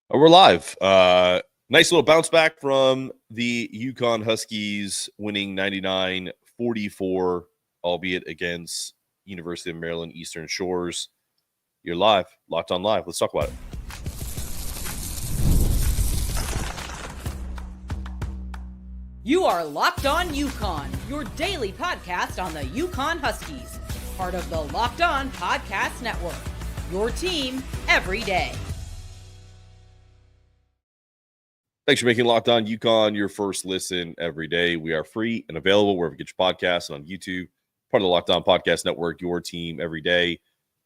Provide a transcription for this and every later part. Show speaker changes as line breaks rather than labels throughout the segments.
We're live. Nice little bounce back from the UConn Huskies winning 99-44, albeit against University of Maryland Eastern Shores. You're live, locked on live. Let's talk about it.
You are Locked On UConn, your daily podcast on the UConn Huskies, part of the Locked On Podcast Network, your team every day.
Thanks for making Locked On UConn your first listen every day. We are free and available wherever you get your podcasts and on YouTube. Part of the Locked On Podcast Network, your team every day.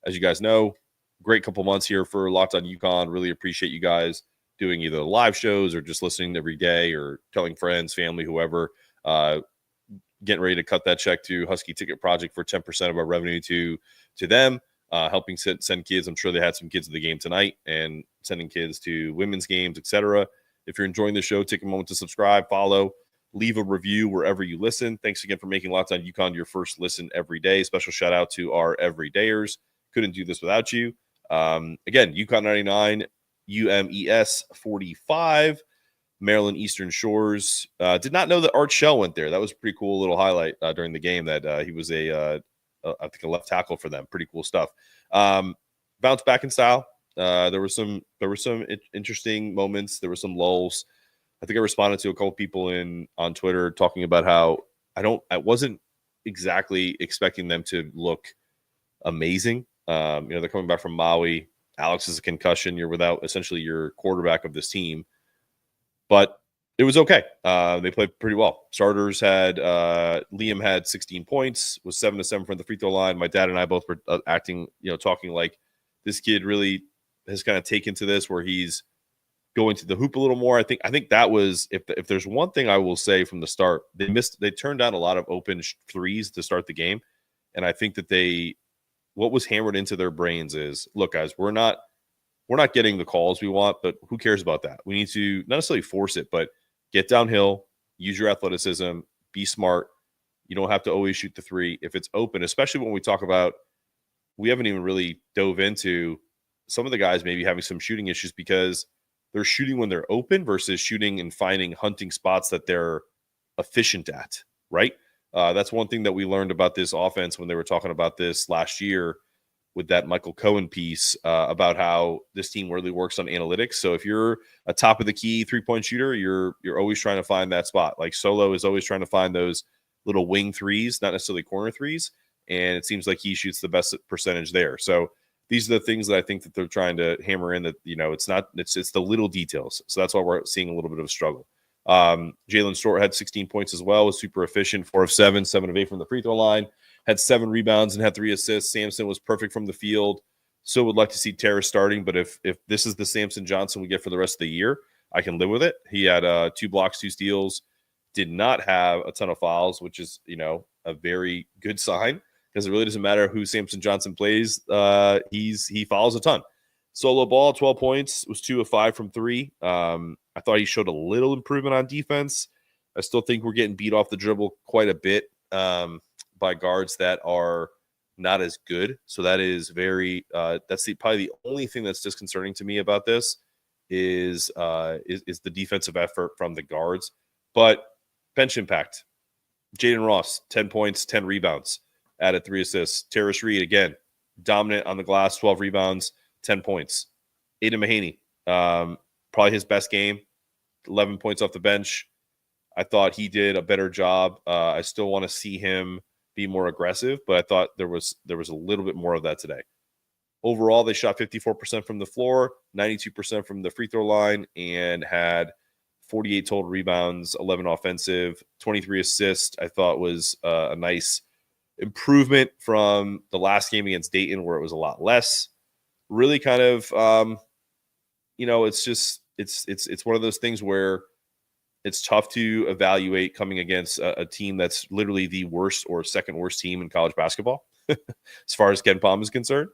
As you guys know, great couple months here for Locked On UConn. Really appreciate you guys doing either live shows or just listening every day or telling friends, family, whoever. Getting ready to cut that check to Husky Ticket Project for 10% of our revenue to them, helping send kids. I'm sure they had some kids at the game tonight and sending kids to women's games, etc. If you're enjoying the show, take a moment to subscribe, follow, leave a review wherever you listen. Thanks again for making Locked On UConn your first listen every day. Special shout out to our everydayers. Couldn't do this without you. Again, UConn 99, UMES 45, Maryland Eastern Shores. Did not know that Art Shell went there. That was a pretty cool little highlight during the game that he was I think a left tackle for them. Pretty cool stuff. Bounce back in style. There were some interesting moments. There were some lulls. I think I responded to a couple people on Twitter talking about how I wasn't exactly expecting them to look amazing. They're coming back from Maui. Alex is a concussion. You're without essentially your quarterback of this team, but it was okay. They played pretty well. Starters had Liam had 16 points, was 7-7 from the free throw line. My dad and I both were acting, talking like this kid really has kind of taken to this where he's going to the hoop a little more. I think that was if there's one thing I will say from the start, they turned down a lot of open threes to start the game, and I think that what was hammered into their brains is, look, guys, we're not getting the calls we want, but who cares about that? We need to not necessarily force it, but get downhill, use your athleticism, be smart. You don't have to always shoot the three if it's open, especially when we talk about, we haven't even really dove into some of the guys maybe having some shooting issues because they're shooting when they're open versus shooting and hunting spots that they're efficient at, right? That's one thing that we learned about this offense when they were talking about this last year with that Michael Cohen piece about how this team really works on analytics. So if you're a top of the key 3-point shooter, you're always trying to find that spot. Like Solo is always trying to find those little wing threes, not necessarily corner threes. And it seems like he shoots the best percentage there. So these are the things that I think that they're trying to hammer in, that, it's the little details. So that's why we're seeing a little bit of a struggle. Jalen Stewart had 16 points as well, was super efficient, 4 of 7, 7 of 8 from the free throw line, had 7 rebounds and had 3 assists. Samson was perfect from the field. So would like to see Terrace starting, but if this is the Samson Johnson we get for the rest of the year, I can live with it. He had 2 blocks, 2 steals, did not have a ton of fouls, which is, a very good sign, because it really doesn't matter who Samson Johnson plays. He fouls a ton. Solo ball, 12 points, was 2 of 5 from 3. I thought he showed a little improvement on defense. I still think we're getting beat off the dribble quite a bit by guards that are not as good. So that is that's probably the only thing that's disconcerting to me about this is the defensive effort from the guards. But bench impact, Jaden Ross, 10 points, 10 rebounds, added 3 assists. Terrace Reed, again, dominant on the glass, 12 rebounds, 10 points. Aiden Mahaney, probably his best game, 11 points off the bench. I thought he did a better job. I still want to see him be more aggressive, but I thought there was a little bit more of that today. Overall, they shot 54% from the floor, 92% from the free throw line, and had 48 total rebounds, 11 offensive, 23 assists. I thought was a nice improvement from the last game against Dayton, where it was a lot less. Really kind of, it's one of those things where it's tough to evaluate coming against a team that's literally the worst or second worst team in college basketball, as far as Ken Palm is concerned.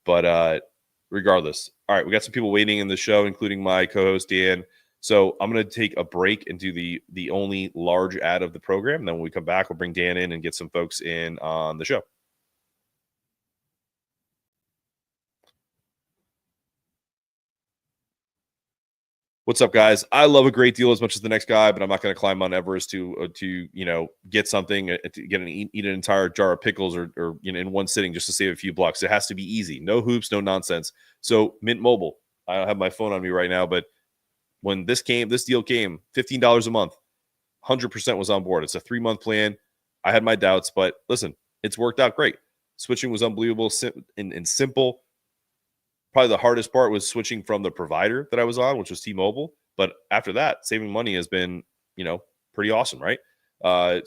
But regardless, all right, we got some people waiting in the show, including my co-host Dan. So I'm going to take a break and do the only large ad of the program. And then when we come back, we'll bring Dan in and get some folks in on the show. What's up, guys? I love a great deal as much as the next guy, but I'm not going to climb Mount Everest to get something, to get eat an entire jar of pickles or in one sitting just to save a few bucks. It has to be easy, no hoops, no nonsense. So Mint Mobile, I don't have my phone on me right now, but when this deal came, $15 a month, 100% was on board. It's a 3-month plan. I had my doubts, but listen, it's worked out great. Switching was unbelievable and simple. Probably the hardest part was switching from the provider that I was on, which was T-Mobile. But after that, saving money has been, pretty awesome, right?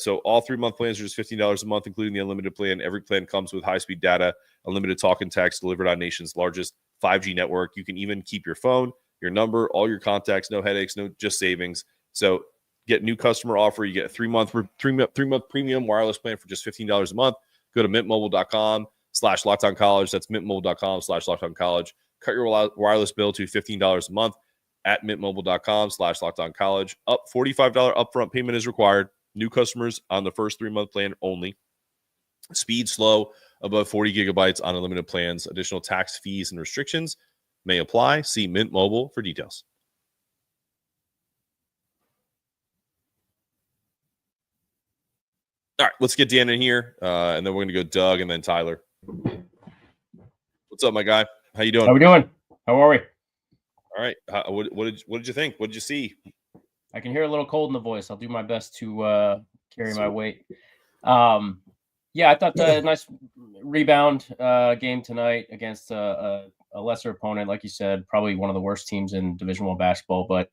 So all 3-month plans are just $15 a month, including the unlimited plan. Every plan comes with high-speed data, unlimited talk and text delivered on nation's largest 5G network. You can even keep your phone, your number, all your contacts, no headaches, no just savings. So get new customer offer. You get a 3-month premium wireless plan for just $15 a month. Go to mintmobile.com/LockedOnCollege. That's mintmobile.com/LockedOnCollege. Cut your wireless bill to $15 a month at mintmobile.com/LockedOnCollege. Up $45 upfront payment is required. New customers on the first 3-month plan only. Speed slow, above 40 gigabytes on unlimited plans. Additional tax, fees, and restrictions may apply. See Mint Mobile for details. All right, let's get Dan in here, and then we're going to go Doug and then Tyler. What's up, my guy? How you doing?
How we doing? How are we?
All right. What did you think? What did you see?
I can hear a little cold in the voice. I'll do my best to carry my weight. Yeah, I thought a nice rebound game tonight against a lesser opponent, like you said, probably one of the worst teams in Division I basketball. But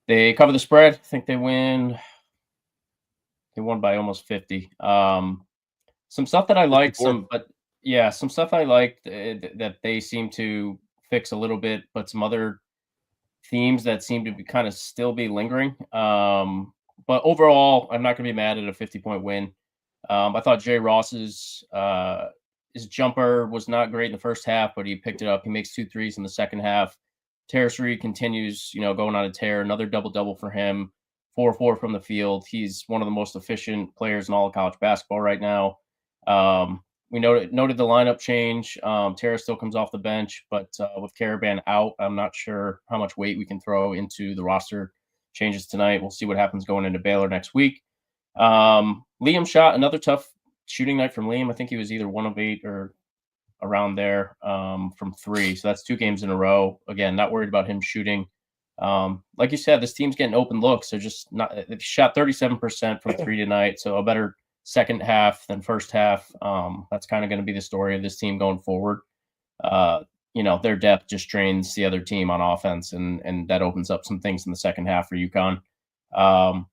they cover the spread. I think they win. They won by almost 50. Some stuff that I liked, some stuff I liked that they seem to fix a little bit, but some other themes that seem to be kind of still be lingering. But overall, I'm not going to be mad at a 50-point win. I thought Jay Ross's his jumper was not great in the first half, but he picked it up. He makes 2 threes in the second half. Terrace Reed continues, going on a tear. Another double-double for him. 4-4 from the field. He's one of the most efficient players in all of college basketball right now. We noted the lineup change. Terrace still comes off the bench, but with Caravan out, I'm not sure how much weight we can throw into the roster changes tonight. We'll see what happens going into Baylor next week. Liam shot another tough shooting night from Liam. I think he was either 1 of 8 or around there from 3. So that's 2 games in a row. Again, not worried about him shooting. Like you said, this team's getting open looks. They're just not. They've shot 37% from 3 tonight, so a better second half than first half. That's kind of going to be the story of this team going forward. Their depth just drains the other team on offense, and that opens up some things in the second half for UConn.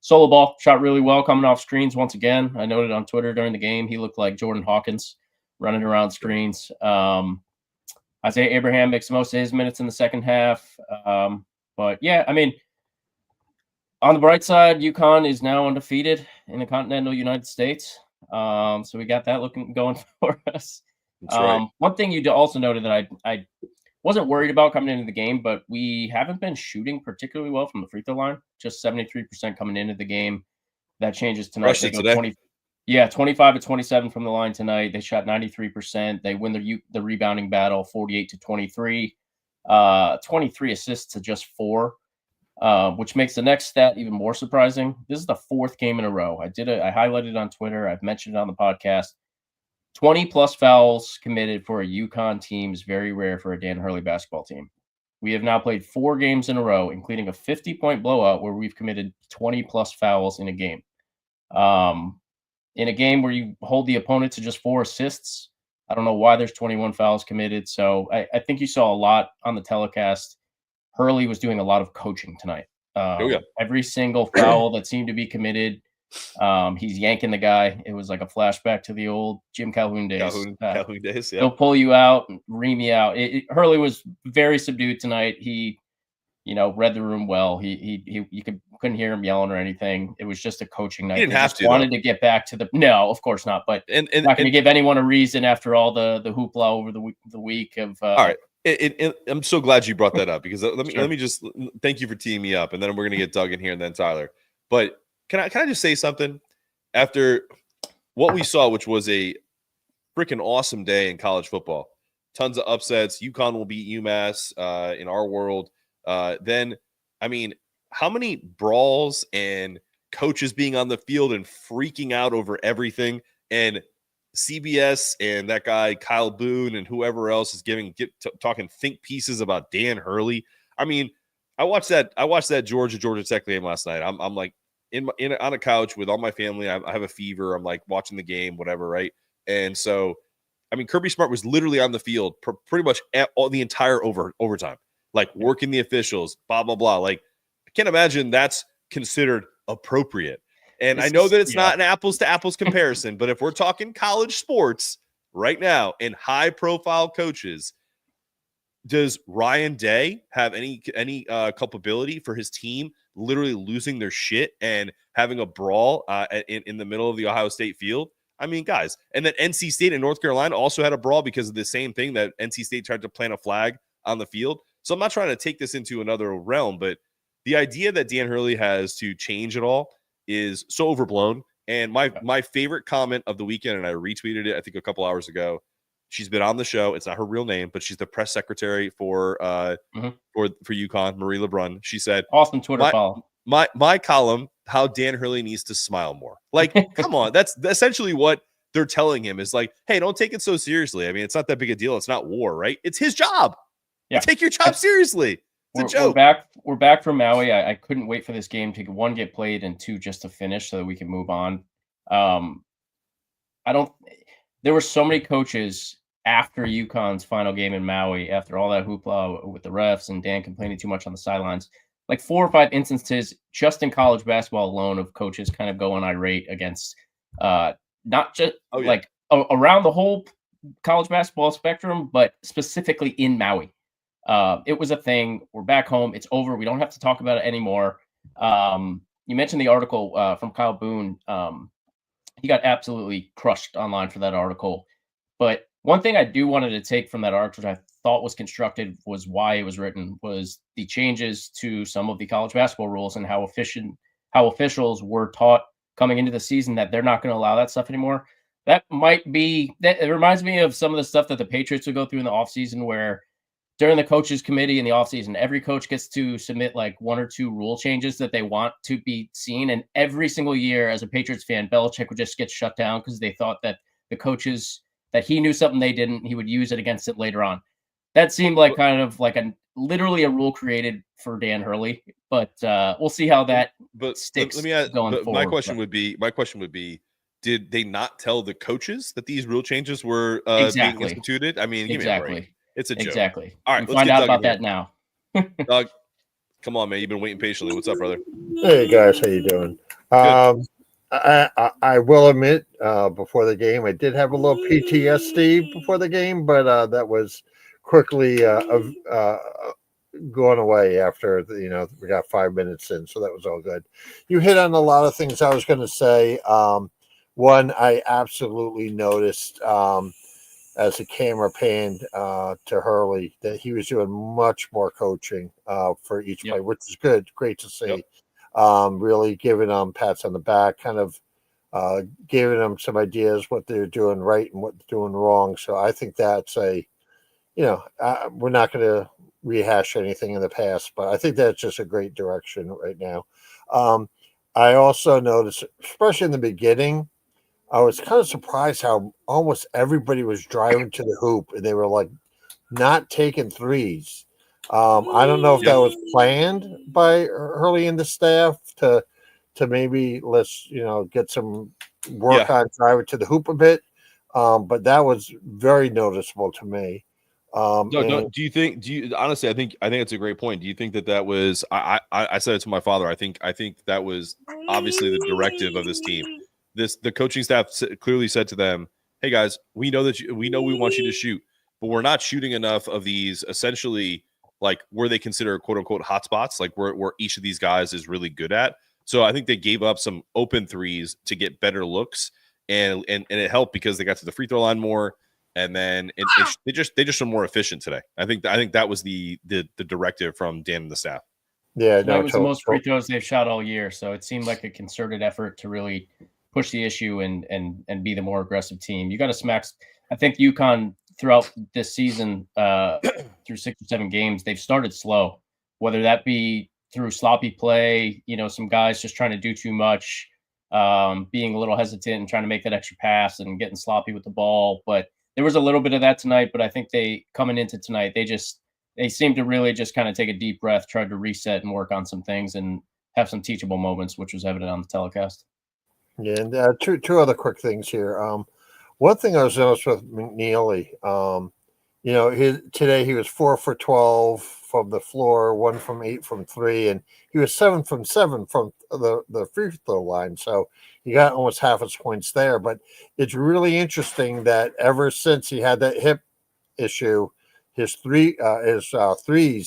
Solo ball shot really well coming off screens once again. I noted on Twitter during the game he looked like Jordan Hawkins running around screens. Isaiah Abraham makes most of his minutes in the second half. But yeah, I mean, on the bright side, UConn is now undefeated in the continental United States. So we got that going for us.
That's right.
One thing you also noted that I wasn't worried about coming into the game, but we haven't been shooting particularly well from the free throw line. Just 73% coming into the game. That changes tonight. They go 25 to 27 from the line tonight. They shot 93%. They win the rebounding battle 48 to 23. 23 assists to just 4, which makes the next stat even more surprising. This is the 4th game in a row. I highlighted it on Twitter. I've mentioned it on the podcast. 20 plus fouls committed for a UConn team is very rare for a Dan Hurley basketball team. We have now played 4 games in a row, including a 50-point blowout where we've committed 20 plus fouls in a game. In a game where you hold the opponent to just 4 assists, I don't know why there's 21 fouls committed. So I think you saw a lot on the telecast. Hurley was doing a lot of coaching tonight. Every single foul that seemed to be committed, he's yanking the guy. It was like a flashback to the old Jim Calhoun days.
Calhoun days, yeah.
He'll pull you out and ream you out. Hurley was very subdued tonight. He, read the room well. You couldn't hear him yelling or anything. It was just a coaching night.
He didn't have to.
Wanted to get back to no, of course not. But not going to give anyone a reason after all the hoopla over the week of.
All right. I'm so glad you brought that up because let me just thank you for teeing me up, and then we're gonna get Doug in here and then Tyler. But can I just say something after what we saw, which was a freaking awesome day in college football? Tons of upsets. UConn will beat UMass in our world. Then I mean, how many brawls and coaches being on the field and freaking out over everything, and CBS and that guy Kyle Boone and whoever else is talking think pieces about Dan Hurley. I mean, I watched that Georgia Tech game last night. I'm like on a couch with all my family. I have a fever. I'm like watching the game, whatever, right? And so, I mean, Kirby Smart was literally on the field pretty much all the entire overtime, like working the officials, blah blah blah. Like, I can't imagine that's considered appropriate. And I know that it's not an apples to apples comparison, but if we're talking college sports right now and high profile coaches, does Ryan Day have any culpability for his team literally losing their shit and having a brawl in the middle of the Ohio State field? I mean, guys, and then NC State and North Carolina also had a brawl because of the same thing, that NC State tried to plant a flag on the field. So I'm not trying to take this into another realm, but the idea that Dan Hurley has to change it all is so overblown. And my favorite comment of the weekend, and I retweeted it, I think a couple hours ago. She's been on the show. It's not her real name, but she's the press secretary for UConn, Marie LeBrun. She said,
awesome Twitter follow.
My column, how Dan Hurley needs to smile more. Like, come on. That's essentially what they're telling him, is like, hey, don't take it so seriously. I mean, it's not that big a deal. It's not war, right? It's his job. Yeah. Take your job seriously. It's a joke.
We're back from Maui. I couldn't wait for this game to, one, get played, and two, just to finish so that we can move on. There were so many coaches after UConn's final game in Maui, after all that hoopla with the refs and Dan complaining too much on the sidelines, like 4 or 5 instances just in college basketball alone of coaches kind of going irate against not just around the whole college basketball spectrum, but specifically in Maui. It was a thing. We're back home. It's over. We don't have to talk about it anymore. You mentioned the article from Kyle Boone. He got absolutely crushed online for that article. But one thing I do wanted to take from that article, which I thought was constructive, was why it was written, was the changes to some of the college basketball rules and how officials were taught coming into the season that they're not going to allow that stuff anymore. It reminds me of some of the stuff that the Patriots would go through in the offseason, where during the coaches committee in the offseason, every coach gets to submit like 1 or 2 rule changes that they want to be seen. And every single year, as a Patriots fan, Belichick would just get shut down because they thought that the coaches, that he knew something they didn't, he would use it against it later on. That seemed like kind of like literally a rule created for Dan Hurley, but we'll see how that sticks.
Let me add,
going forward.
My question would be, did they not tell the coaches that these rule changes were being instituted? I mean,
exactly.
It's a joke.
Exactly.
All right,
let's find out about that now.
Doug, come on, man. You've been waiting patiently. What's up, brother?
Hey guys, how you doing? I will admit, before the game, I did have a little PTSD before the game, but that was quickly going away after we got 5 minutes in, so that was all good. You hit on a lot of things I was going to say. One, I absolutely noticed as the camera panned to Hurley that he was doing much more coaching for each play, which is good, great to see. Really giving them pats on the back, kind of giving them some ideas what they're doing right and what they're doing wrong. So I think that's we're not going to rehash anything in the past, but I think that's just a great direction right now. I also noticed, especially in the beginning, I was kind of surprised how almost everybody was driving to the hoop and they were like not taking threes. I don't know if that was planned by Hurley and the staff to maybe let's get some work on driving to the hoop a bit, but that was very noticeable to me.
Do you think honestly? I think it's a great point. Do you think that was? I said it to my father. I think that was obviously the directive of this team. The coaching staff clearly said to them, "Hey guys, we know we want you to shoot, but we're not shooting enough of these essentially like where they consider quote unquote hot spots, like where each of these guys is really good at." So I think they gave up some open threes to get better looks, and it helped because they got to the free throw line more, and then they just were more efficient today. I think that was the directive from Dan and the staff.
Yeah,
that was the most free throws they've shot all year, so it seemed like a concerted effort to really push the issue and be the more aggressive team. You got to smack. I think UConn throughout this season, through 6 or 7 games, they've started slow, whether that be through sloppy play, some guys just trying to do too much, being a little hesitant and trying to make that extra pass and getting sloppy with the ball. But there was a little bit of that tonight, but I think coming into tonight, they seemed to really just kind of take a deep breath, tried to reset and work on some things and have some teachable moments, which was evident on the telecast.
Yeah, and two other quick things here. One thing I was noticed with McNeely, today he was 4 for 12 from the floor, 1 from 8 from 3, and he was 7 from 7 from the free throw line. So he got almost half his points there. But it's really interesting that ever since he had that hip issue, his threes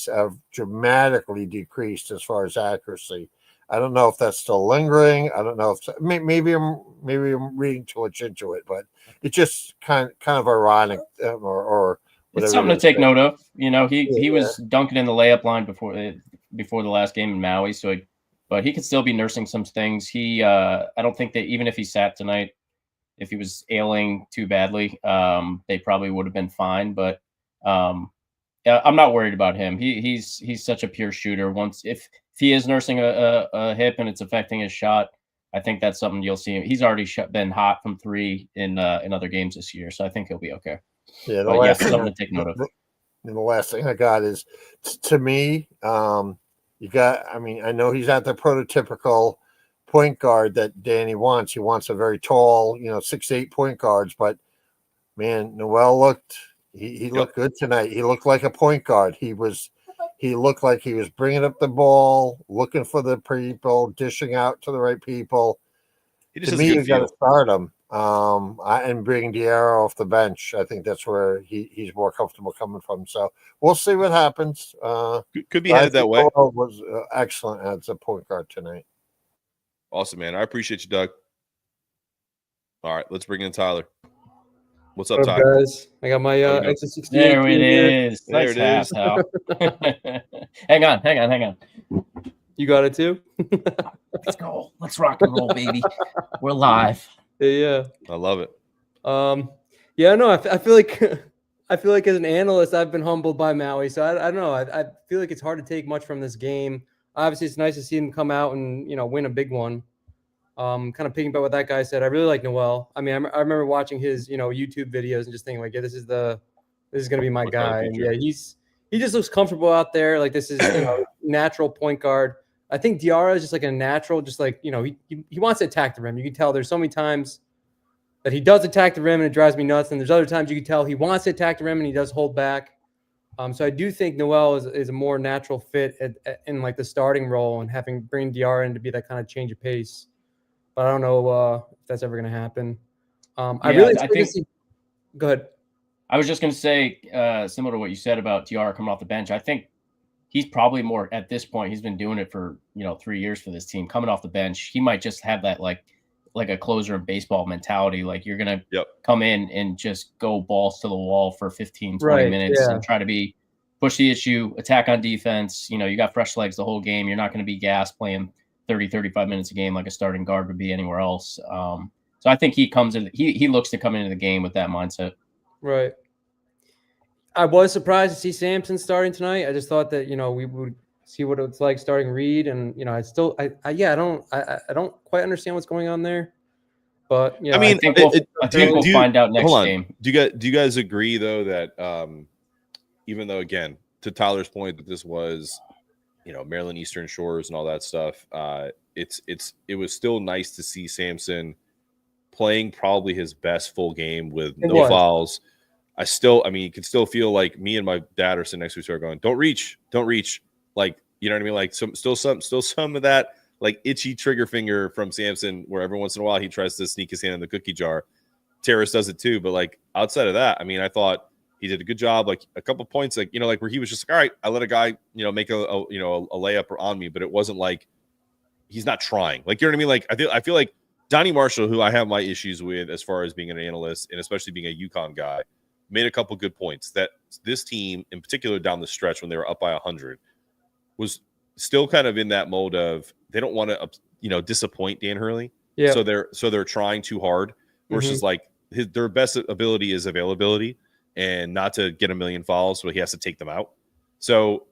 have dramatically decreased as far as accuracy. I don't know if that's still lingering. I don't know if maybe I'm reading too much into it, but it's just kind of ironic or whatever.
It's something to take note of. He was dunking in the layup line before the last game in Maui, but he could still be nursing some things. I don't think that even if he sat tonight, if he was ailing too badly, they probably would have been fine. But I'm not worried about him. He's such a pure shooter. If he is nursing a hip and it's affecting his shot, I think that's something you'll see. He's already been hot from 3 in other games this year, so I think he'll be okay.
Yeah,
something to take note of.
And the last thing I got is, to me, I know he's not the prototypical point guard that Danny wants. He wants a very tall, 6'8" point guards. But man, Noel looked good tonight. He looked like a point guard. He looked like he was bringing up the ball, looking for the people, dishing out to the right people. To me, you got to start him. And bring Diarra off the bench. I think that's where he's more comfortable coming from. So we'll see what happens.
Could be headed that way.
Was excellent as a point guard tonight.
Awesome, man. I appreciate you, Doug. All right, let's bring in Tyler. What's up, Tyler?
Guys? I got my Exit 68.
There it is.
There it is.
Hang on.
You got it too?
Let's go. Let's rock and roll, baby. We're live.
Yeah.
I love it.
Yeah, no, I feel like as an analyst, I've been humbled by Maui. So I don't know. I feel like it's hard to take much from this game. Obviously, it's nice to see him come out and win a big one. Kind of picking up what that guy said. I really like Noel. I mean, I remember watching his YouTube videos and just thinking like, yeah, this is gonna be my guy. And yeah, he just looks comfortable out there. Like this is natural point guard. I think Diarra is just like a natural, just like he wants to attack the rim. You can tell there's so many times that he does attack the rim and it drives me nuts. And there's other times you can tell he wants to attack the rim and he does hold back. So I do think Noel is a more natural fit in like the starting role and bring Diarra in to be that kind of change of pace. But I don't know if that's ever going to happen. I think. Go ahead.
I was just going to say, similar to what you said about Diarra coming off the bench, I think he's probably more at this point. He's been doing it for 3 years for this team. Coming off the bench, he might just have that like a closer in baseball mentality. Like you're going to come in and just go balls to the wall for 15, 20 minutes and try to push the issue, attack on defense. You got fresh legs the whole game. You're not going to be gassed playing 30, 35 minutes a game like a starting guard would be anywhere else. So I think he comes in. He looks to come into the game with that mindset.
Right. I was surprised to see Sampson starting tonight. I just thought that we would see what it's like starting Reed, and I don't quite understand what's going on there. But I
mean, I think we'll find out next game.
Do you guys agree though that even though again to Tyler's point that this was Maryland Eastern Shores and all that stuff, it was still nice to see Sampson playing probably his best full game with no fouls. You can still feel like me and my dad are sitting next to each other going, don't reach. Like, you know what I mean? Like still some of that like itchy trigger finger from Sampson where every once in a while he tries to sneak his hand in the cookie jar. Terrace does it too. But like outside of that, I mean, I thought he did a good job. Like a couple points, like, like where he was just like, all right, I let a guy, make a layup on me, but it wasn't like he's not trying. Like, you know what I mean? Like, I feel like Donnie Marshall, who I have my issues with as far as being an analyst and especially being a UConn guy, made a couple good points that this team, in particular down the stretch when they were up by 100, was still kind of in that mode of they don't want to, disappoint Dan Hurley. Yeah. So they're trying too hard versus like their best ability is availability and not to get a million fouls, so he has to take them out. So,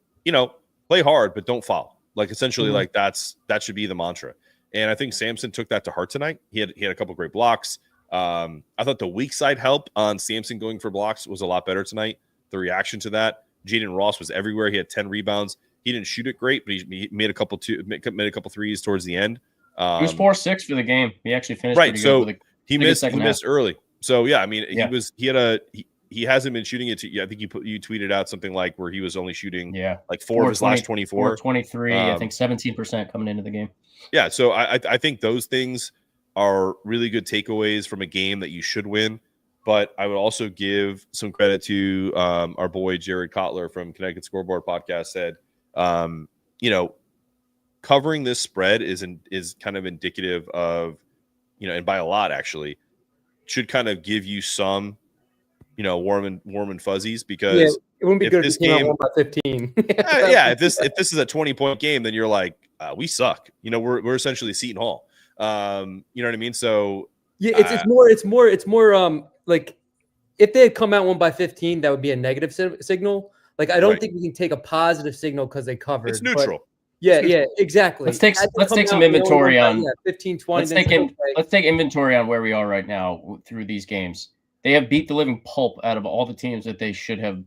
play hard, but don't foul. Like essentially,
Mhm.
like that should be the mantra. And I think Samson took that to heart tonight. He had a couple great blocks. I thought the weak side help on Samson going for blocks was a lot better tonight. The reaction to that, Jaden Ross was everywhere. He had 10 rebounds. He didn't shoot it great, but he made a couple threes towards the end.
He was 4-6 for the game. He actually finished
right.
pretty
So
good.
he missed early. So yeah, I mean,
Yeah.
he hasn't been shooting it. I think you tweeted out something like where he was only shooting like 4 of his
20,
last 24.
23, I think 17% coming into the game.
Yeah, so I think those things are really good takeaways from a game that you should win. But I would also give some credit to our boy Jared Kotler from Connecticut Scoreboard Podcast said, covering this spread is kind of indicative of, and by a lot actually, should kind of give you some, warm and fuzzies because
it wouldn't be good if
this
you came
game
out 1 by 15.
if this is a 20-point game, then you're like, we suck. We're essentially Seton Hall. You know what I mean? So
yeah, it's more like if they had come out 1 by 15, that would be a negative signal. Like I don't
Right.
think we can take a positive signal because they covered.
It's neutral.
Yeah, exactly.
Let's take some inventory on
15, 20.
Let's take inventory on where we are right now through these games. They have beat the living pulp out of all the teams that they should have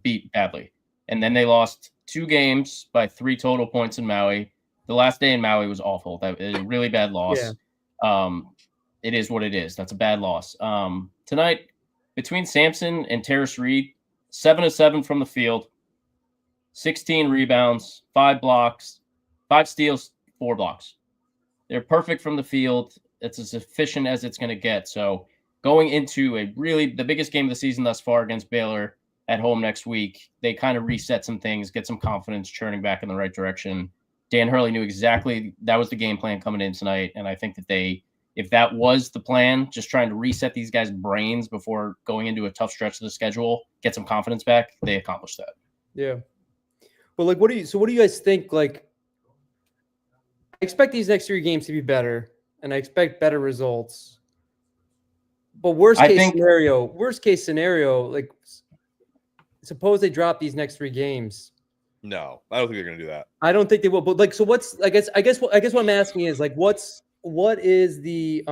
beat badly. And then they lost 2 games by 3 total points in Maui. The last day in Maui was awful. That is a really bad loss.
Yeah.
It is what it is. That's a bad loss. Tonight, between Samson and Terrace Reed, 7 of 7 from the field, 16 rebounds, 5 blocks, 5 steals, 4 blocks. They're perfect from the field. It's as efficient as it's going to get. So going into the biggest game of the season thus far against Baylor at home next week, they kind of reset some things, get some confidence churning back in the right direction. Dan Hurley knew exactly that was the game plan coming in tonight. And I think that if that was the plan, just trying to reset these guys' brains before going into a tough stretch of the schedule, get some confidence back, they accomplished that.
Yeah. But like, what do you guys think? Like, I expect these next 3 games to be better, and I expect better results. But worst case scenario, like, suppose they drop these next 3 games.
No, I don't think they're going to do that.
I don't think they will. But like, so what's? I guess what I'm asking is like, what is the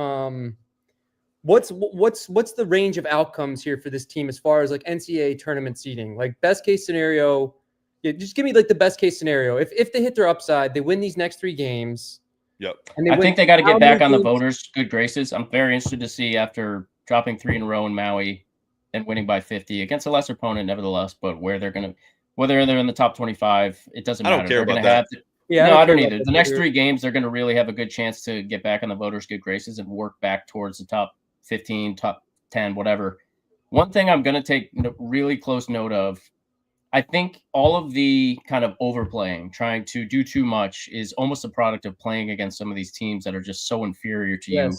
what's the range of outcomes here for this team as far as like NCAA tournament seeding? Like best case scenario, just give me like the best case scenario. If they hit their upside, they win these next 3 games.
Yep.
And I think they got to get back on the voters' good graces. I'm very interested to see after dropping 3 in a row in Maui and winning by 50 against a lesser opponent, nevertheless. But whether they're in the top 25, it doesn't matter.
I don't care about that.
I don't either. The next 3 games, they're going to really have a good chance to get back on the voters' good graces and work back towards the top 15, top 10, whatever. One thing I'm going to take really close note of, I think all of the kind of overplaying, trying to do too much is almost a product of playing against some of these teams that are just so inferior to you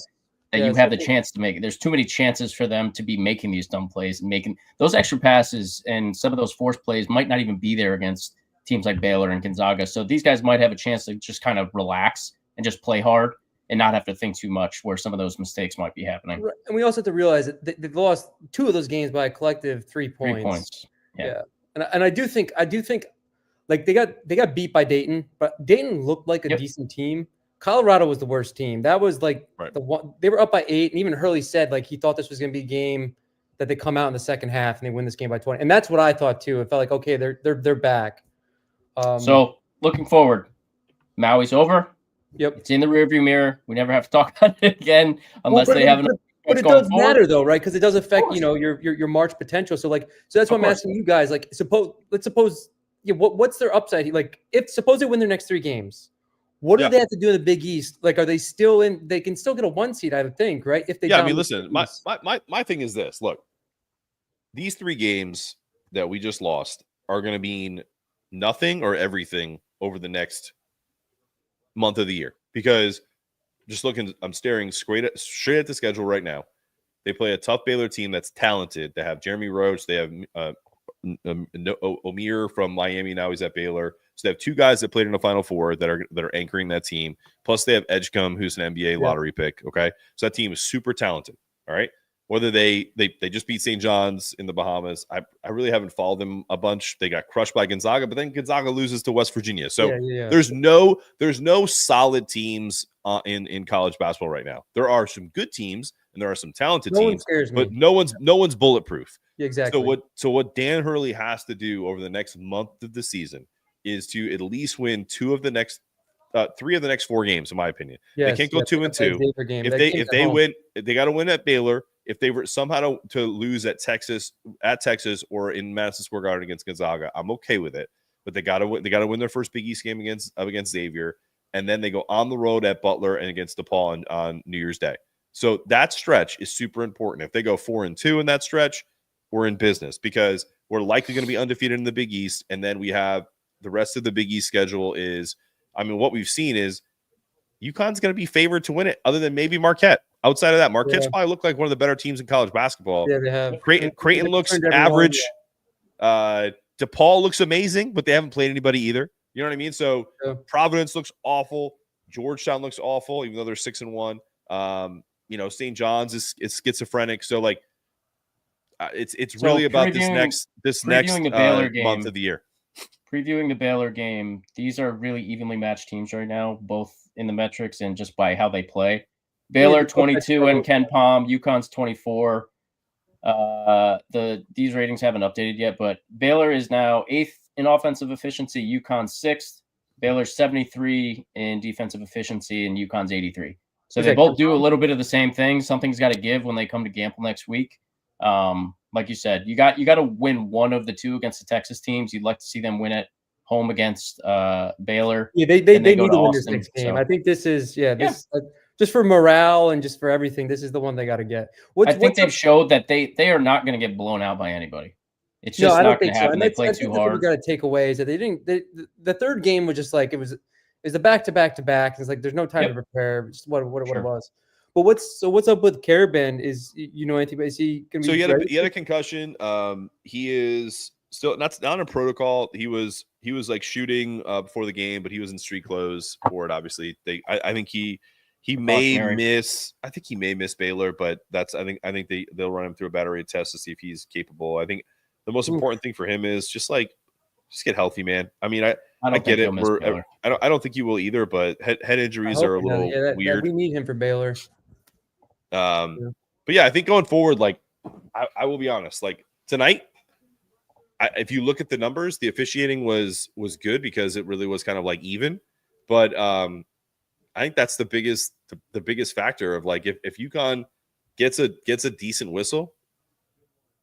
that you have the chance to make it. There's too many chances for them to be making these dumb plays and making those extra passes, and some of those forced plays might not even be there against teams like Baylor and Gonzaga. So these guys might have a chance to just kind of relax and just play hard and not have to think too much where some of those mistakes might be happening.
Right. And we also have to realize that they've lost 2 of those games by a collective 3 points.
3 points. Yeah.
And I do think like they got beat by Dayton, but Dayton looked like a decent team. Colorado was the worst team. That was like the one they were up by 8, and even Hurley said like he thought this was going to be a game that they come out in the second half and they win this game by 20. And that's what I thought too. It felt like okay, they're back.
So looking forward, Maui's over.
Yep,
it's in the rearview mirror. We never have to talk about it again unless they have enough.
But it does matter though, right? Because it does affect your March potential. So that's why I'm asking you guys. Like, let's suppose what's their upside? Like, suppose they win their next 3 games, what do they have to do in the Big East? Like, are they still in? They can still get a 1 seed, I would think, right? If they
I mean, listen, my thing is this. Look, these 3 games that we just lost are going to mean nothing or everything over the next month of the year because. Just looking, I'm staring straight at the schedule right now. They play a tough Baylor team that's talented. They have Jeremy Roach. They have Omir from Miami. Now he's at Baylor. So they have 2 guys that played in the Final Four that are anchoring that team. Plus they have Edgecombe, who's an NBA lottery pick. Okay, so that team is super talented. All right. whether they just beat St. John's in the Bahamas. I really haven't followed them a bunch. They got crushed by Gonzaga, but then Gonzaga loses to West Virginia. So there's no solid teams in college basketball right now. There are some good teams and there are some talented teams, but no one's bulletproof.
Yeah, exactly.
So what Dan Hurley has to do over the next month of the season is to at least win 3 of the next 4 games, in my opinion. They can't go 2-2. If they win, they got to win at Baylor. If they were somehow to lose at Texas or in Madison Square Garden against Gonzaga, I'm okay with it. But they got to win their first Big East game against Xavier, and then they go on the road at Butler and against DePaul on New Year's Day. So that stretch is super important. If they go 4-2 in that stretch, we're in business because we're likely going to be undefeated in the Big East, and then we have the rest of the Big East schedule is. I mean, what we've seen is UConn's going to be favored to win it, other than maybe Marquette. Outside of that, Marquette's probably looked like one of the better teams in college basketball.
Yeah, they have.
Creighton looks average. DePaul looks amazing, but they haven't played anybody either. You know what I mean? So Providence looks awful. Georgetown looks awful, even though they're 6-1. St. John's is schizophrenic. So it's really about this next month of the year.
Previewing the Baylor game, these are really evenly matched teams right now, both in the metrics and just by how they play. Baylor 22 and Ken Palm, UConn's 24. These ratings haven't updated yet, but Baylor is now 8th in offensive efficiency, UConn's 6th. Baylor's 73 in defensive efficiency, and UConn's 83. So they both do a little bit of the same thing. Something's got to give when they come to Gamble next week. Like you said, you got to win one of the two against the Texas teams. You'd like to see them win at home against Baylor.
Yeah, they need to win this next game. So. I think this is just for morale and just for everything. This is the one they got to get.
I think they've showed that they are not going to get blown out by anybody. It's just not going to happen. They play too hard. What we got to take away is that they didn't. The third game was just like it was the back-to-back-to-back. It's like there's no time to prepare. Just what it was. But what's up with Carabin? Is anything? Is he going to be?
So he had a concussion. He is still not in protocol. He was like shooting before the game, but he was in street clothes for it. Obviously, I think he may miss. I think he may miss Baylor, but I think they'll run him through a battery test to see if he's capable. I think the most important thing for him is just get healthy, man. I mean, I get it. I don't think you will either, but head injuries are a little weird.
We need him for Baylor.
But yeah, I think going forward, I will be honest, tonight, if you look at the numbers, the officiating was good because it really was kind of even, but I think that's the biggest factor of if UConn gets a decent whistle,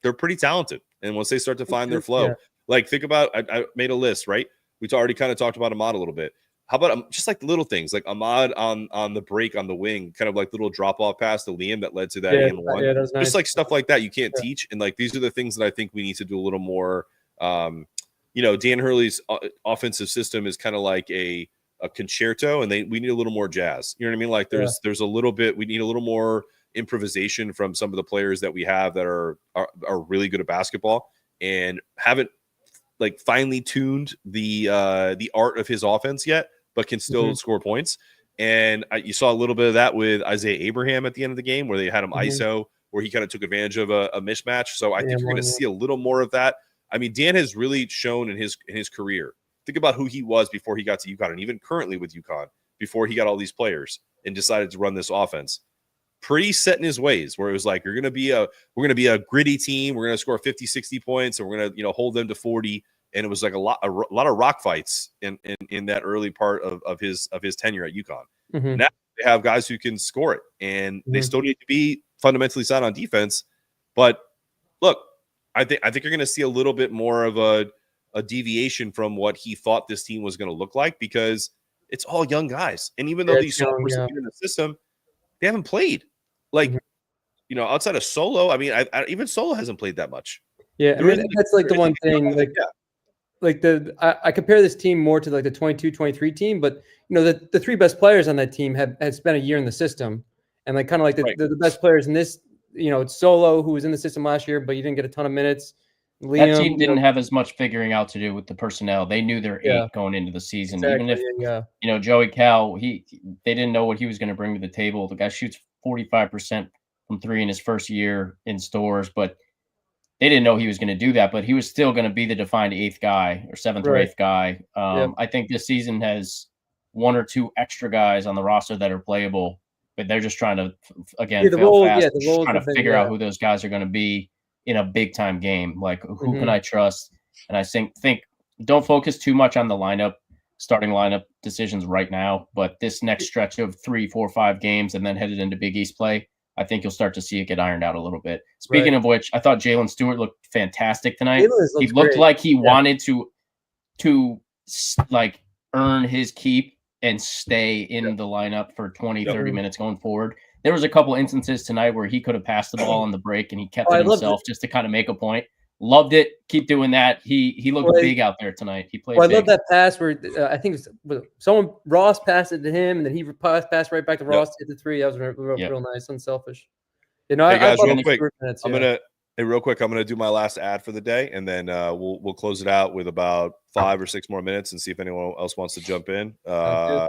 they're pretty talented, and once they start to find their flow, think about I made a list, right? We already kind of talked about Ahmad a little bit. How about just the little things like Ahmad on the break on the wing, kind of little drop off pass to Liam that led to that and one.
Yeah, that was nice.
Just stuff like that you can't teach, and these are the things that I think we need to do a little more. Dan Hurley's offensive system is kind of like a concerto, and we need a little more jazz. You know what I mean? There's a little bit. We need a little more improvisation from some of the players that we have that are really good at basketball and haven't finally tuned the art of his offense yet, but can still score points. And you saw a little bit of that with Isaiah Abraham at the end of the game where they had him ISO, where he kind of took advantage of a mismatch. So I think you're going to see a little more of that. I mean, Dan has really shown in his career. Think about who he was before he got to UConn, and even currently with UConn, before he got all these players and decided to run this offense. Pretty set in his ways, where it was we're going to be a gritty team. We're going to score 50, 60 points, and we're going to hold them to 40. And it was a lot of rock fights in that early part of his tenure at UConn. Now they have guys who can score it, and they still need to be fundamentally sound on defense. But look, I think you're going to see a little bit more of a deviation from what he thought this team was going to look like, because it's all young guys, and even though these sophomores have been in the system, they haven't played outside of Solo. I mean, even Solo hasn't played that much.
Yeah, I mean that's the one thing. I compare this team more to the 22-23 team, but the three best players on that team had spent a year in the system, and the best players in this, it's Solo, who was in the system last year, but you didn't get a ton of minutes. Liam,
that team didn't have as much figuring out to do with the personnel. They knew their 8 going into the season.
Exactly,
even if Joey Cal, they didn't know what he was going to bring to the table. The guy shoots 45% from 3 in his first year in stores, but they didn't know he was going to do that, but he was still going to be the defined 8th guy or 7th or 8th guy. I think this season has 1 or 2 extra guys on the roster that are playable, but they're just trying to, again, fail fast, trying to figure out who those guys are going to be in a big time game. Like, who can I trust? And I think don't focus too much on the starting lineup decisions right now, but this next stretch of 3, 4, 5 games and then headed into Big East play, I think you'll start to see it get ironed out a little bit. Speaking of which, I thought Jalen Stewart looked fantastic tonight. He looked like he wanted to like earn his keep and stay in the lineup for 20, 30 minutes going forward. There was a couple instances tonight where he could have passed the ball on the break and he kept it himself just to kind of make a point. Loved it. Keep doing that. He looked big out there tonight. He played big.
I love that pass where I think it was someone, Ross passed it to him, and then he passed right back to Ross to hit the 3. That was real nice, unselfish.
Hey guys, real quick, real quick, I'm gonna do my last ad for the day, and then we'll close it out with about 5 or 6 more minutes and see if anyone else wants to jump in. But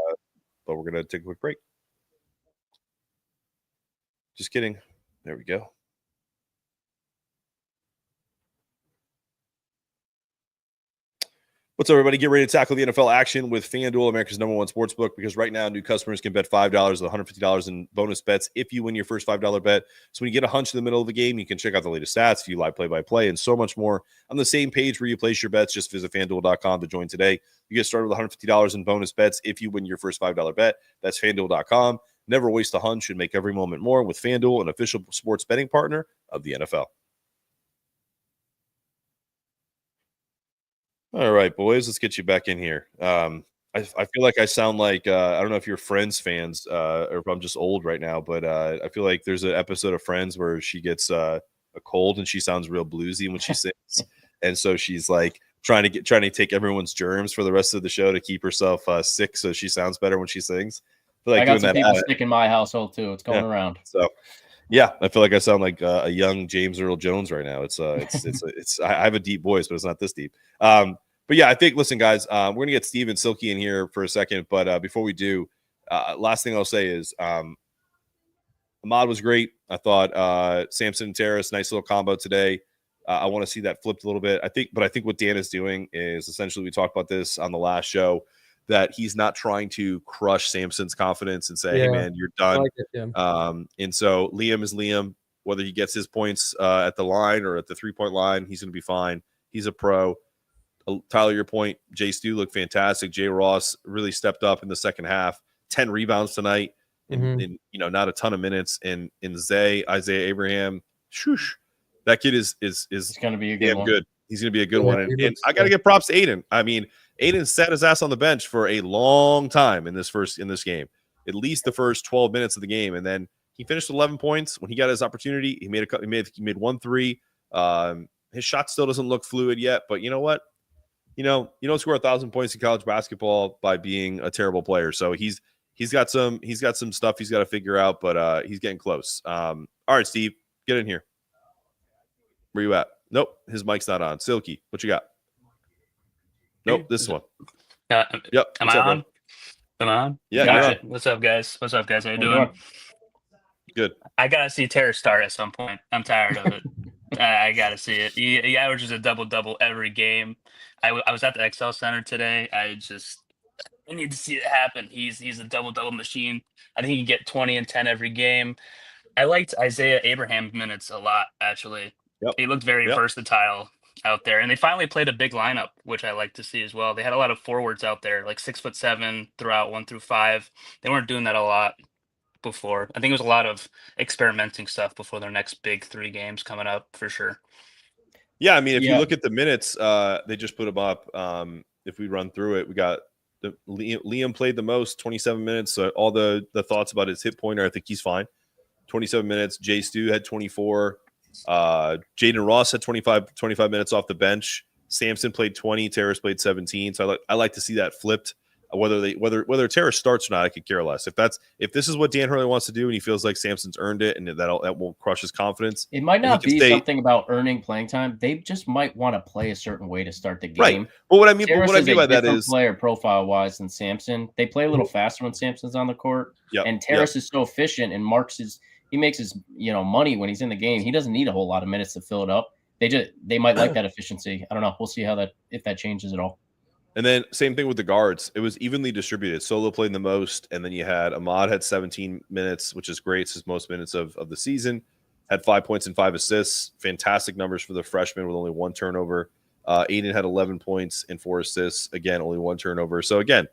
we're gonna take a quick break. Just kidding. There we go. What's up, everybody? Get ready to tackle the NFL action with FanDuel, America's #1 sportsbook, because right now new customers can bet $5 with $150 in bonus bets if you win your first $5 bet. So when you get a hunch in the middle of the game, you can check out the latest stats, view live play-by-play, and so much more on the same page where you place your bets. Just visit FanDuel.com to join today. You get started with $150 in bonus bets if you win your first $5 bet. That's FanDuel.com. Never waste a hunch and make every moment more with FanDuel, an official sports betting partner of the NFL. All right, boys, let's get you back in here. I feel like I sound like I don't know if you're Friends fans or if I'm just old right now, but I feel like there's an episode of Friends where she gets a cold and she sounds real bluesy when she sings, and so she's like trying to take everyone's germs for the rest of the show to keep herself sick, so she sounds better when she sings. I feel like
I got some people sick in my household too. It's going around. So.
Yeah, I feel like I sound like a young James Earl Jones right now. It's I have a deep voice, but it's not this deep. But yeah, I think, listen, guys, we're gonna get Steve and Silky in here for a second, but before we do, last thing I'll say is Ahmad was great. I thought Samson and Terrace, nice little combo today. I want to see that flipped a little bit. I think what Dan is doing is essentially, we talked about this on the last show, that he's not trying to crush Samson's confidence and say, hey, man, you're done. And so Liam is Liam. Whether he gets his points at the line or at the 3-point line, he's going to be fine. He's a pro. Tyler, your point, Jay Stu looked fantastic. Jay Ross really stepped up in the second half. 10 rebounds tonight in not a ton of minutes. And in Isaiah Abraham, shoosh, that kid is
going to be a good one.
Good. He's going to be a good one. And I got to give props to Aiden. I mean, Aiden sat his ass on the bench for a long time in this game, at least the first 12 minutes of the game, and then he finished 11 points when he got his opportunity. He made 1 3. His shot still doesn't look fluid yet, but you know what? You don't score 1,000 points in college basketball by being a terrible player. So he's got some stuff he's got to figure out, but he's getting close. All right, Steve, get in here. Where you at? Nope, his mic's not on. Silky, what you got? Nope, this one. Yep.
Am I on? Am I on?
Yeah.
Gotcha. What's up, guys? How you doing?
Good.
I gotta see Terrace start at some point. I'm tired of it. I gotta see it. He averages a double every game. I was at the XL Center today. I need to see it happen. He's a double machine. I think he can get 20 and 10 every game. I liked Isaiah Abraham's minutes a lot, actually.
Yep.
He looked very versatile out there, and they finally played a big lineup, which I like to see as well. They had a lot of forwards out there, like 6'7" throughout 1 through 5. They weren't doing that a lot before. I think it was a lot of experimenting stuff before their next big 3 games coming up for sure.
Yeah, I mean, if you look at the minutes, they just put them up. If we run through it, we got Liam played the most, 27 minutes. So all the thoughts about his hit pointer, I think he's fine. 27 minutes. Jay Stu had 24. Jaden Ross had 25 minutes off the bench. Samson played 20. Terrace played 17. So I like to see that flipped. Whether Terrace starts or not, I could care less. If this is what Dan Hurley wants to do, and he feels like Samson's earned it, and that won't crush his confidence.
It might not be something about earning playing time. They just might want to play a certain way to start the game.
Right. Well, what I mean by that is
player profile wise than Samson. They play a little faster when Samson's on the court.
Yep.
And Terrace is so efficient, and Marks is he makes his money when he's in the game. He doesn't need a whole lot of minutes to fill it up. They might like that efficiency. I don't know. We'll see if that changes at all.
And then same thing with the guards. It was evenly distributed. Solo played the most, and then you had Ahmad had 17 minutes, which is great. It's his most minutes of the season. Had 5 points and 5 assists. Fantastic numbers for the freshman with only 1 turnover. Aiden had 11 points and 4 assists. Again, only 1 turnover. So again,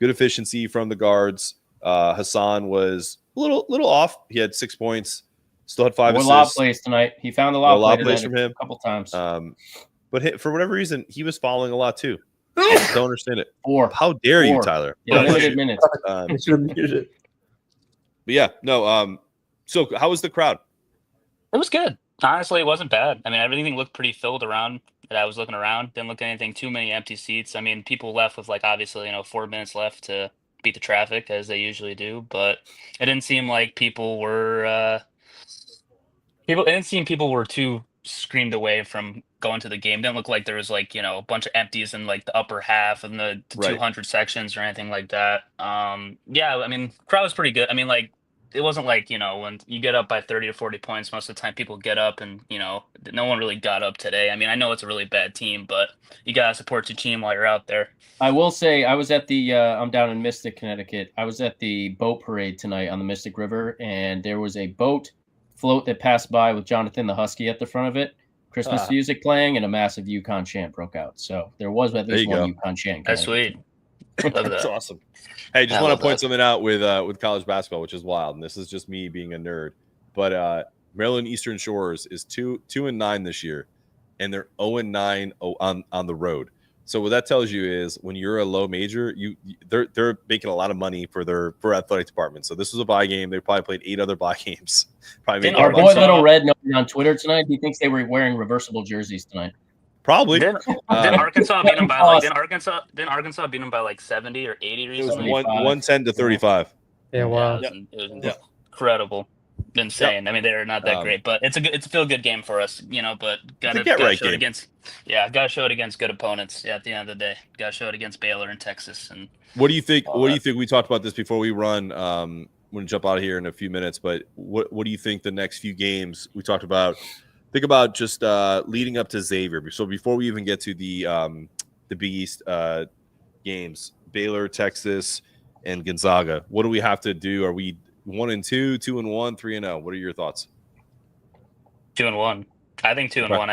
good efficiency from the guards. Hassan was a little off. He had 6 points. Still had 5 assists.
Lob plays tonight. He found a lob
plays from him
a couple times.
But for whatever reason, he was fouling a lot too. I don't understand it.
4.
How dare you, Tyler?
Yeah, limited minutes.
I should have muted it.
But yeah, no. So how was the crowd?
It was good. Honestly, it wasn't bad. I mean, everything looked pretty filled around that I was looking around. Didn't look at anything too many empty seats. I mean, people left with obviously 4 minutes left to beat the traffic as they usually do. But it didn't seem like people were It didn't seem people were too screamed away from going to the game. It didn't look like there was a bunch of empties in the upper half and the
Right.
200 sections or anything like that. Yeah, I mean, crowd was pretty good. I mean, it wasn't when you get up by 30 to 40 points, most of the time people get up and, no one really got up today. I mean, I know it's a really bad team, but you got to support your team while you're out there.
I will say I was at the I'm down in Mystic, Connecticut. I was at the boat parade tonight on the Mystic River, and there was a boat float that passed by with Jonathan the Husky at the front of it, Christmas music playing, and a massive UConn chant broke out. So there was at least one UConn chant.
That's sweet.
That's awesome. Hey, just want to point something out with college basketball, which is wild, and this is just me being a nerd. But Maryland Eastern Shores is 2-9 this year, and they're 0-9 on the road. So what that tells you is when you're a low major, they're making a lot of money for athletic department. So this was a bye game. They probably played 8 other bye games.
Our boy Little Red on Twitter tonight, he thinks they were wearing reversible jerseys tonight.
Probably.
Didn't Arkansas beat them by didn't Arkansas beat them by 70 or 80 recently?
It was 110 to 35.
Yeah, wow.
It was incredible. Insane. I mean, they're not that great, but it's a feel good game for us, but gotta show it against good opponents. Yeah, at the end of the day, gotta show it against Baylor and Texas. And
what do you think? We talked about this before we run. I'm going to jump out of here in a few minutes, but what do you think the next few games we talked about? Think about just leading up to Xavier. So before we even get to the Big East games, Baylor, Texas, and Gonzaga. What do we have to do? Are we 1-2, 2-1, 3-0? What are your thoughts?
2-1. I think 2-1.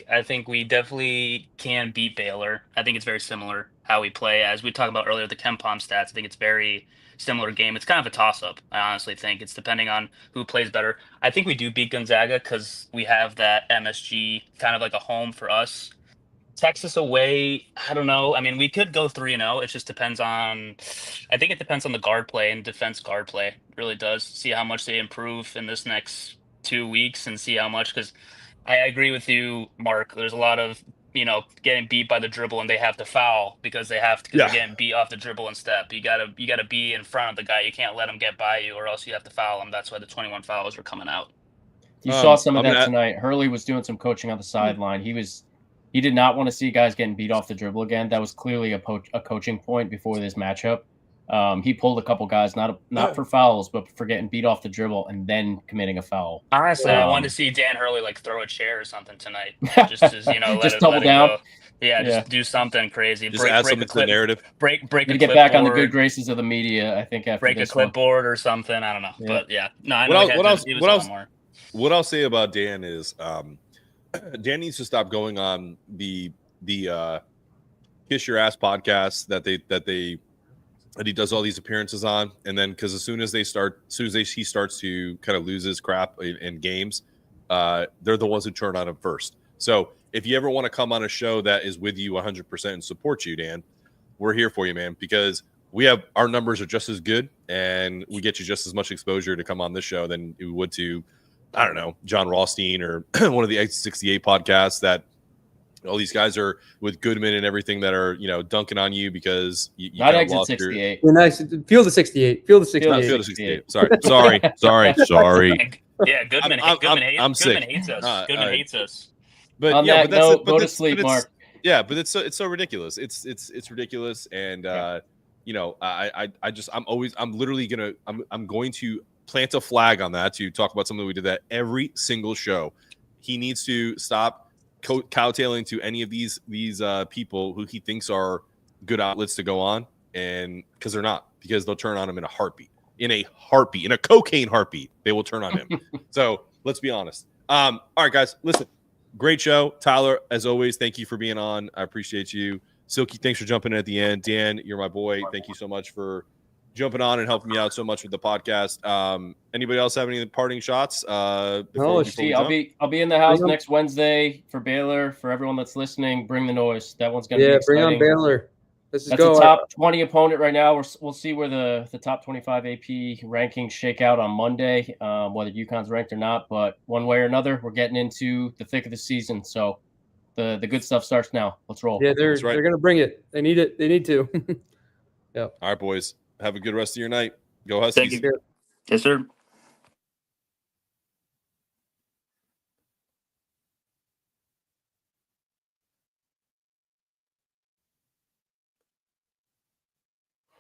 I think we definitely can beat Baylor. I think it's very similar how we play. As we talked about earlier, the KenPom stats. I think it's very similar game. It's kind of a toss-up. I honestly think it's depending on who plays better. I think we do beat Gonzaga because we have that MSG kind of like a home for us. Texas away, I don't know. I mean, we could go 3-0. It just depends on. I think it depends on the guard play and defense guard play. It really does. See how much they improve in this next 2 weeks and see how much. Because I agree with you, Mark. There's a lot of getting beat by the dribble and they have to foul because they have to. Because they're getting beat off the dribble and step. You gotta be in front of the guy. You can't let him get by you, or else you have to foul him. That's why the 21 fouls were coming out.
You saw some of that tonight. Hurley was doing some coaching on the sideline. He did not want to see guys getting beat off the dribble again. That was clearly a coaching point before this matchup. He pulled a couple guys, not for fouls, but for getting beat off the dribble and then committing a foul.
Honestly, I wanted to see Dan Hurley throw a chair or something tonight. Just
just double down.
Go. Yeah, just do something crazy.
Just add something to the narrative.
Break a
get back on the good graces of the media. I think after
break a clipboard or something. I don't know, but no. I know
what I'll say about Dan is. Dan needs to stop going on the Kiss Your Ass podcast that he does all these appearances on, and then because as soon as he starts to kind of lose his crap in games, they're the ones who turn on him first. So if you ever want to come on a show that is with you 100% and support you, Dan, we're here for you, man, because our numbers are just as good and we get you just as much exposure to come on this show than we would to, I don't know, John Rothstein or one of the X68 podcasts that all these guys are with Goodman and everything that are, dunking on you because you
not Exit 68.
Feel the 68. Feel the 68.
Feel the 68. Sorry.
Yeah, Goodman hates us. Goodman hates us.
But on that note, go to sleep, Mark.
Yeah, but it's so ridiculous. It's ridiculous, and I'm going to plant a flag on that, to talk about something we did that every single show. He needs to stop cowtailing to any of these people who he thinks are good outlets to go on, and because they're not, because they'll turn on him in a heartbeat, in a cocaine heartbeat. They will turn on him. So let's be honest. All right, guys, listen, great show. Tyler, as always, thank you for being on. I appreciate you. Silky, thanks for jumping in at the end. Dan, you're my boy. Thank you so much for jumping on and helping me out so much with the podcast. Anybody else have any parting shots?
I'll be in the house next Wednesday for Baylor. For everyone that's listening, bring the noise. That one's gonna be exciting.
Bring on Baylor.
That's a top 20 opponent right now. We'll see where the top 25 AP rankings shake out on Monday, whether UConn's ranked or not. But one way or another, we're getting into the thick of the season. So the good stuff starts now. Let's roll.
Yeah, they're gonna bring it. They need it. They need to.
Yeah. All right, boys. Have a good rest of your night. Go Huskies.
Thank you. Yes, sir.